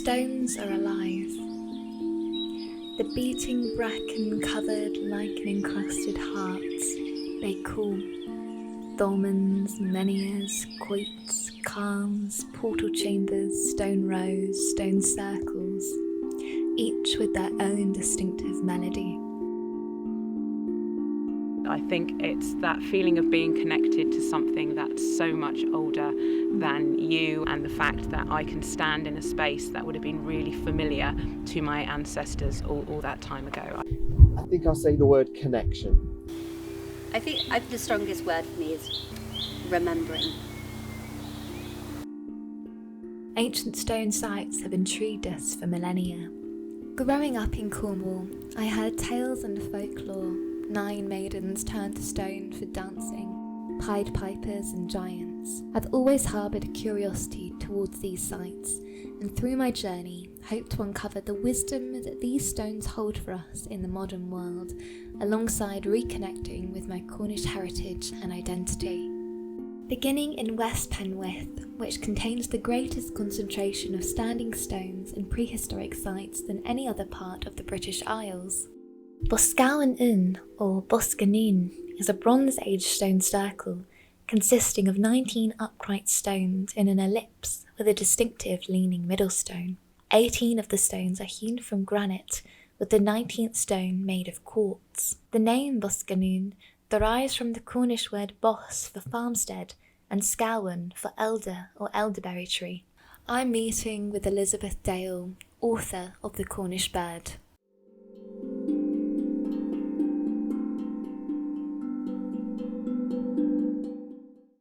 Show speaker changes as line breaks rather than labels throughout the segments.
stones are alive. The beating bracken covered like an encrusted heart, they call. Dolmens, menhirs, quoits, calms, portal chambers, stone rows, stone circles, each with their own distinctive melody.
I think it's that feeling of being connected to something that's so much older than you, and the fact that I can stand in a space that would have been really familiar to my ancestors all that time ago.
I think I'll say the word connection.
I think the strongest word for me is remembering.
Ancient stone sites have intrigued us for millennia. Growing up in Cornwall, I heard tales and folklore. 9 maidens turned to stone for dancing, Pied Pipers and giants. I've always harboured a curiosity towards these sites, and through my journey, hope to uncover the wisdom that these stones hold for us in the modern world, alongside reconnecting with my Cornish heritage and identity. Beginning in West Penwith, which contains the greatest concentration of standing stones and prehistoric sites than any other part of the British Isles. Boscawen or Boscanin, is a Bronze Age stone circle consisting of 19 upright stones in an ellipse with a distinctive leaning middle stone. 18 of the stones are hewn from granite, with the 19th stone made of quartz. The name Boscanin derives from the Cornish word bos for farmstead and scawen for elder or elderberry tree. I'm meeting with Elizabeth Dale, author of The Cornish Bird.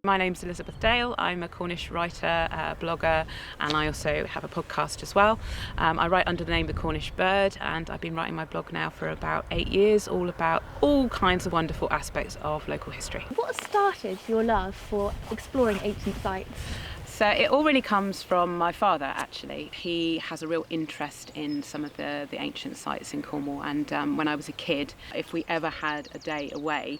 My name's Elizabeth Dale. I'm a Cornish writer, blogger, and I also have a podcast as well. I write under the name The Cornish Bird, and I've been writing my blog now for about 8 years, all about all kinds of wonderful aspects of local history.
What started your love for exploring ancient sites?
So it all really comes from my father, actually. He has a real interest in some of the ancient sites in Cornwall, and when I was a kid, if we ever had a day away,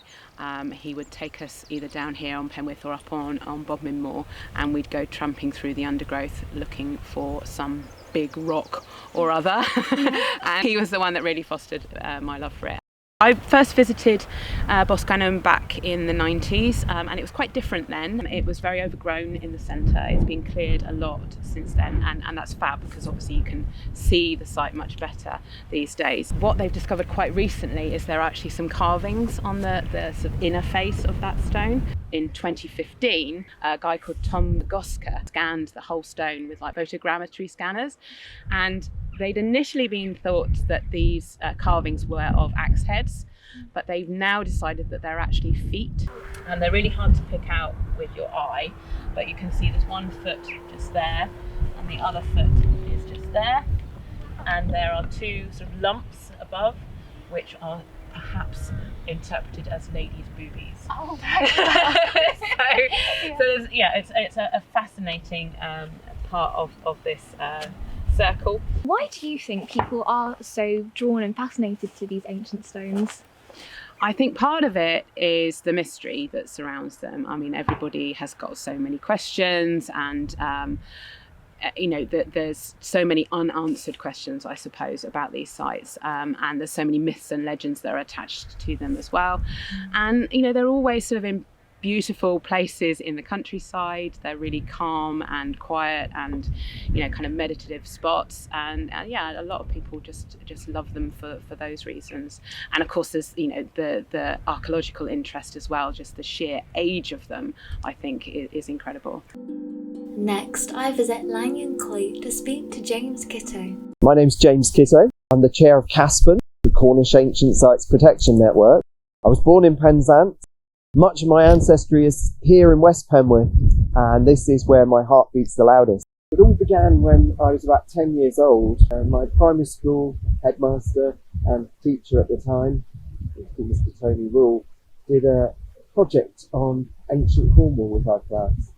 he would take us either down here on Penwith or up on Bodmin Moor, and we'd go tramping through the undergrowth looking for some big rock or other. And he was the one that really fostered my love for it. I first visited Boscawen back in the 90s, and it was quite different then. It was very overgrown in the centre. It's been cleared a lot since then, and that's fab because obviously you can see the site much better these days. What they've discovered quite recently is there are actually some carvings on the sort of inner face of that stone. In 2015, a guy called Tom Goska scanned the whole stone with like photogrammetry scanners, and they'd initially been thought that these carvings were of axe heads, but they've now decided that they're actually feet, and they're really hard to pick out with your eye, but you can see there's one foot just there and the other foot is just there, and there are 2 sort of lumps above which are perhaps interpreted as ladies' boobies.
Oh,
so it's a fascinating part of this circle.
Why do you think people are so drawn and fascinated to these ancient stones?
I think part of it is the mystery that surrounds them. I mean, everybody has got so many questions, and there's so many unanswered questions, I suppose, about these sites, and there's so many myths and legends that are attached to them as well. And they're always sort of in beautiful places in the countryside. They're really calm and quiet, and kind of meditative spots, and a lot of people just love them for those reasons. And of course there's the archaeological interest as well. Just the sheer age of them, I think, is incredible.
Next, I visit Lanyon Coit to speak to James Kitto.
My name's James Kitto. I'm the chair of CASPAN, the Cornish Ancient Sites Protection Network. I was born in Penzance. Much of my ancestry is here in West Penwith, and this is where my heart beats the loudest. It all began when I was about 10 years old, and my primary school headmaster and teacher at the time, Mr. Tony Rule, did a project on ancient Cornwall with our class.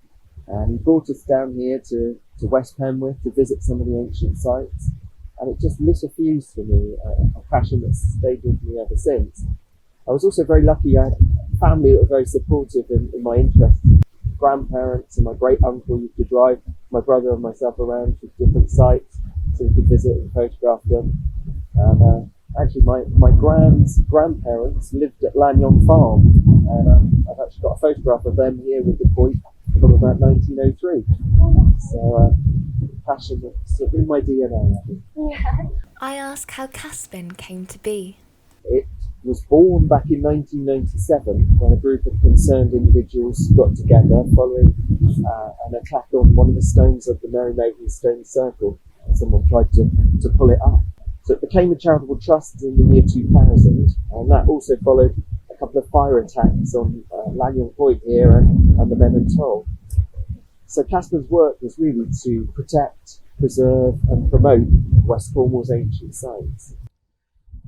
And he brought us down here to West Penwith to visit some of the ancient sites, and it just lit a fuse for me, a passion that's stayed with me ever since. I was also very lucky. I had a family that were very supportive in my interests. Grandparents and my great uncle used to drive my brother and myself around to different sites, so we could visit and photograph them. And actually, my grandparents lived at Lanyon Farm, and I've actually got a photograph of them here with the koi from about 1903. So, passion is sort of in my DNA, I think.
Yeah.
I ask how Caspin came to be.
It was born back in 1997 when a group of concerned individuals got together following an attack on one of the stones of the Mary Maiden Stone Circle. Someone tried to pull it up. So it became a charitable trust in the year 2000, and that also followed a couple of fire attacks on Lanyon Point here and the Meyn Drudh. So Caspin's work was really to protect, preserve and promote West Cornwall's ancient sites.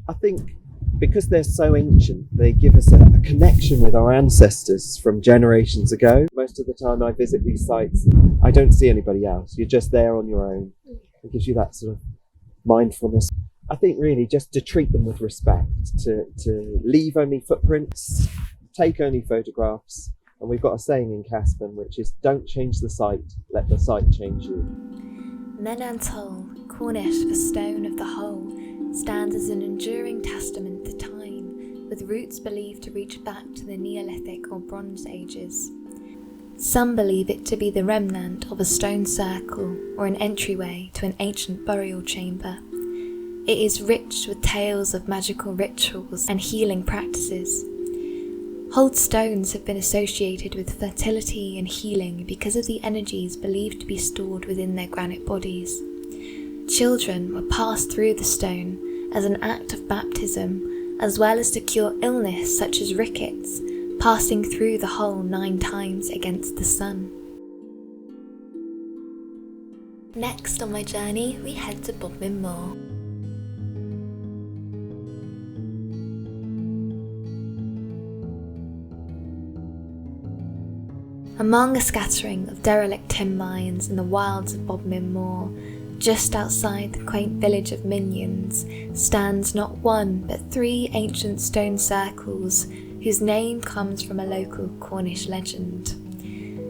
I think because they're so ancient, they give us a connection with our ancestors from generations ago. Most of the time I visit these sites, I don't see anybody else. You're just there on your own. It gives you that sort of mindfulness. I think really just to treat them with respect, to leave only footprints, take only photographs. And we've got a saying in Caspin, which is, don't change the site, let the site change you.
Meyn Drudh, Cornish for Stone of the Hole, stands as an enduring testament to time, with roots believed to reach back to the Neolithic or Bronze Ages. Some believe it to be the remnant of a stone circle or an entryway to an ancient burial chamber. It is rich with tales of magical rituals and healing practices. Hold stones have been associated with fertility and healing because of the energies believed to be stored within their granite bodies. Children were passed through the stone as an act of baptism, as well as to cure illness such as rickets, passing through the hole 9 times against the sun. Next on my journey, we head to Bodmin Moor. Among a scattering of derelict tin mines in the wilds of Bodmin Moor, just outside the quaint village of Minions, stands not one but 3 ancient stone circles whose name comes from a local Cornish legend.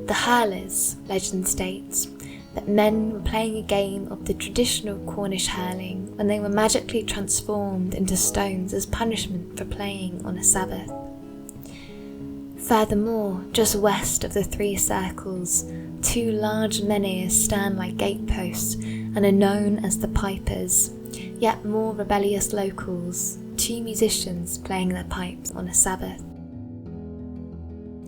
The hurlers, legend states, that men were playing a game of the traditional Cornish hurling when they were magically transformed into stones as punishment for playing on a Sabbath. Furthermore, just west of the 3 circles, 2 large menhirs stand like gateposts and are known as the Pipers, yet more rebellious locals, 2 musicians playing their pipes on a Sabbath.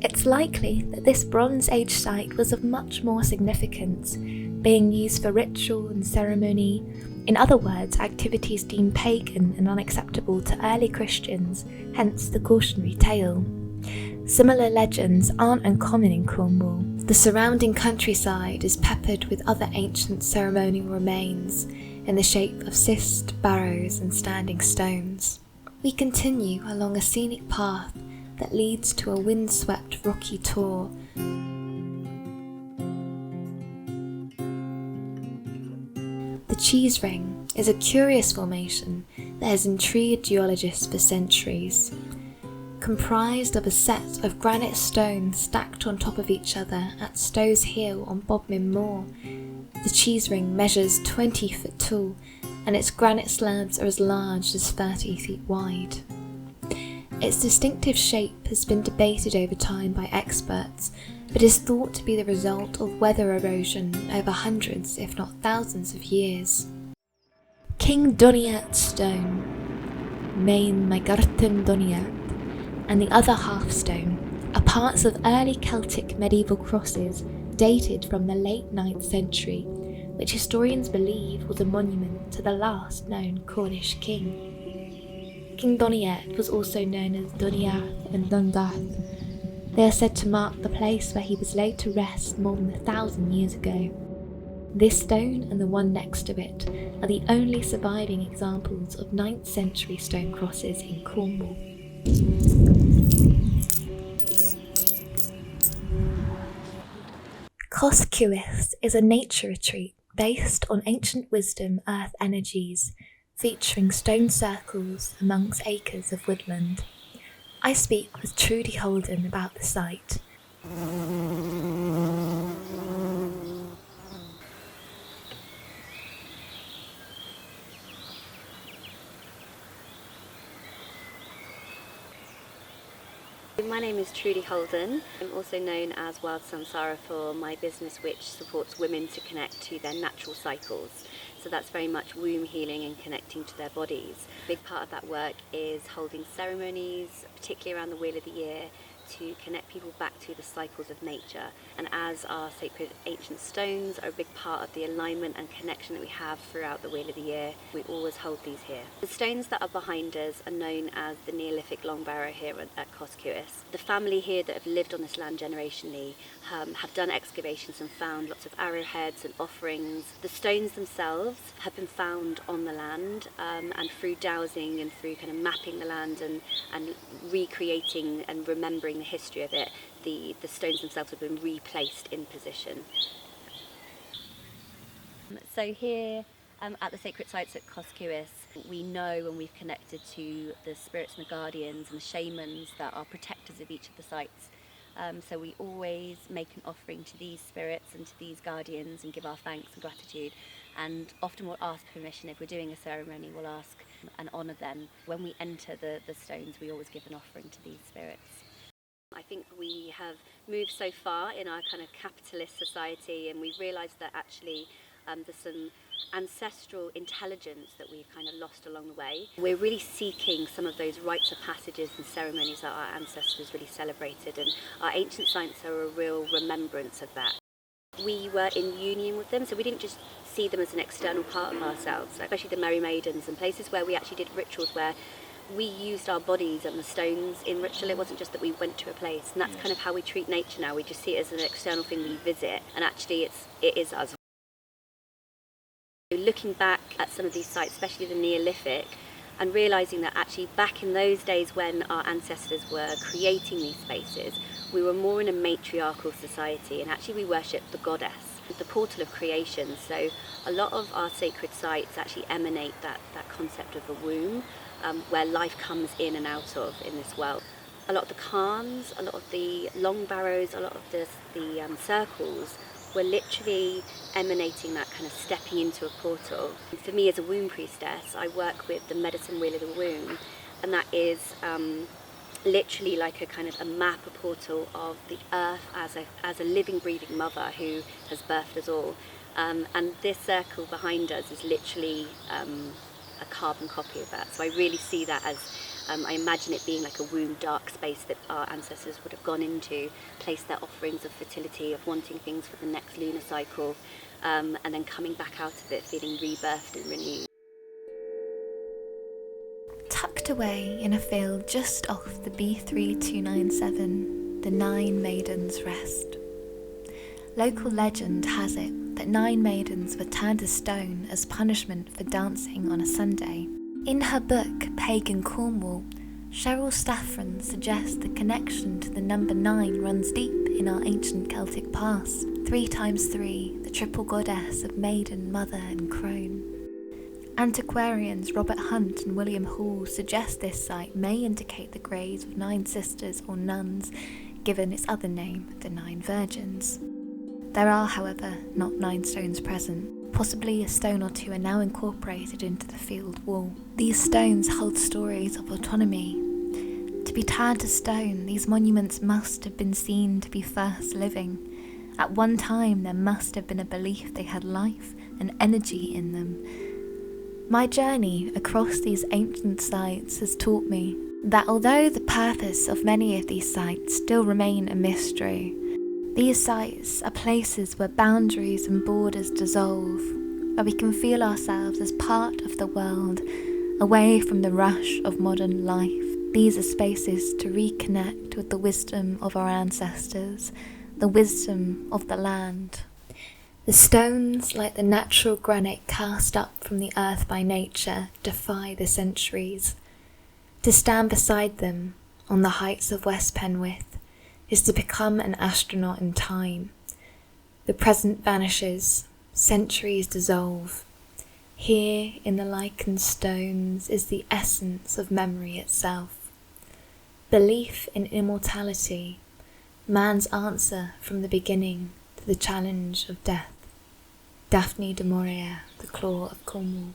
It's likely that this Bronze Age site was of much more significance, being used for ritual and ceremony, in other words, activities deemed pagan and unacceptable to early Christians, hence the cautionary tale. Similar legends aren't uncommon in Cornwall. The surrounding countryside is peppered with other ancient ceremonial remains in the shape of cist, barrows and standing stones. We continue along a scenic path that leads to a windswept rocky tor. The Cheese Ring is a curious formation that has intrigued geologists for centuries. Comprised of a set of granite stones stacked on top of each other at Stowe's Hill on Bodmin Moor, the Cheese Ring measures 20 foot tall and its granite slabs are as large as 30 feet wide. Its distinctive shape has been debated over time by experts, but is thought to be the result of weather erosion over hundreds, if not thousands of years. King Doniat Stone, Meyn Drudh, and the other half stone are parts of early Celtic medieval crosses dated from the late 9th century, which historians believe was a monument to the last known Cornish king. King Doniat was also known as Doniath and Dundath. They are said to mark the place where he was laid to rest more than 1,000 years ago. This stone and the one next to it are the only surviving examples of 9th century stone crosses in Cornwall. Coscuith is a nature retreat based on ancient wisdom earth energies, featuring stone circles amongst acres of woodland. I speak with Trudy Holden about the site.
My name is Trudy Holden. I'm also known as Wild Samsara for my business, which supports women to connect to their natural cycles. So that's very much womb healing and connecting to their bodies. A big part of that work is holding ceremonies, particularly around the Wheel of the Year, to connect people back to the cycles of nature. And as our sacred ancient stones are a big part of the alignment and connection that we have throughout the Wheel of the Year, we always hold these here. The stones that are behind us are known as the Neolithic Long Barrow here at Coscuis. The family here that have lived on this land generationally have done excavations and found lots of arrowheads and offerings. The stones themselves have been found on the land, and through dowsing and through kind of mapping the land and recreating and remembering the history of it, the stones themselves have been replaced in position. So here at the sacred sites at Coscuis, we know and we've connected to the spirits and the guardians and the shamans that are protectors of each of the sites. So we always make an offering to these spirits and to these guardians and give our thanks and gratitude. And often we'll ask permission if we're doing a ceremony, we'll ask and honour them. When we enter the stones, we always give an offering to these spirits. I think we have moved so far in our kind of capitalist society, and we've realised that actually there's some ancestral intelligence that we've kind of lost along the way. We're really seeking some of those rites of passages and ceremonies that our ancestors really celebrated, and our ancient sites are a real remembrance of that. We were in union with them, so we didn't just see them as an external part of ourselves, especially the Merry Maidens and places where we actually did rituals where we used our bodies and the stones in ritual. It wasn't just that we went to a place, and that's kind of how we treat nature now. We just see it as an external thing we visit, and actually it is us. Looking back at some of these sites, especially the Neolithic, and realising that actually back in those days when our ancestors were creating these spaces, we were more in a matriarchal society, and actually we worshipped the goddess, the portal of creation. So a lot of our sacred sites actually emanate that concept of a womb, where life comes in and out of in this world. A lot of the cairns, a lot of the long barrows, a lot of the circles were literally emanating that kind of stepping into a portal. For me as a womb priestess, I work with the medicine wheel of the womb, and that is literally like a kind of a map, a portal of the earth as a living, breathing mother who has birthed us all. And this circle behind us is literally a carbon copy of that. So I really see that as, I imagine it being like a womb dark space that our ancestors would have gone into, placed their offerings of fertility, of wanting things for the next lunar cycle, and then coming back out of it feeling rebirthed and renewed.
Tucked away in a field just off the B3297, the Nine Maidens rest. Local legend has it that 9 maidens were turned to stone as punishment for dancing on a Sunday. In her book, Pagan Cornwall, Cheryl Staffron suggests the connection to the number 9 runs deep in our ancient Celtic past. 3 times 3, the triple goddess of maiden, mother and crone. Antiquarians Robert Hunt and William Hall suggest this site may indicate the graves of 9 sisters or nuns, given its other name, the 9 Virgins. There are, however, not 9 stones present. Possibly a stone or 2 are now incorporated into the field wall. These stones hold stories of autonomy. To be turned to stone, these monuments must have been seen to be first living. At one time, there must have been a belief they had life and energy in them. My journey across these ancient sites has taught me that although the purpose of many of these sites still remain a mystery, these sites are places where boundaries and borders dissolve, where we can feel ourselves as part of the world, away from the rush of modern life. These are spaces to reconnect with the wisdom of our ancestors, the wisdom of the land. The stones, like the natural granite cast up from the earth by nature, defy the centuries. To stand beside them, on the heights of West Penwith, is to become an astronaut in time. The present vanishes, centuries dissolve. Here, in the lichened stones, is the essence of memory itself. Belief in immortality, man's answer from the beginning to the challenge of death. Daphne du Maurier, The Claw of Cornwall.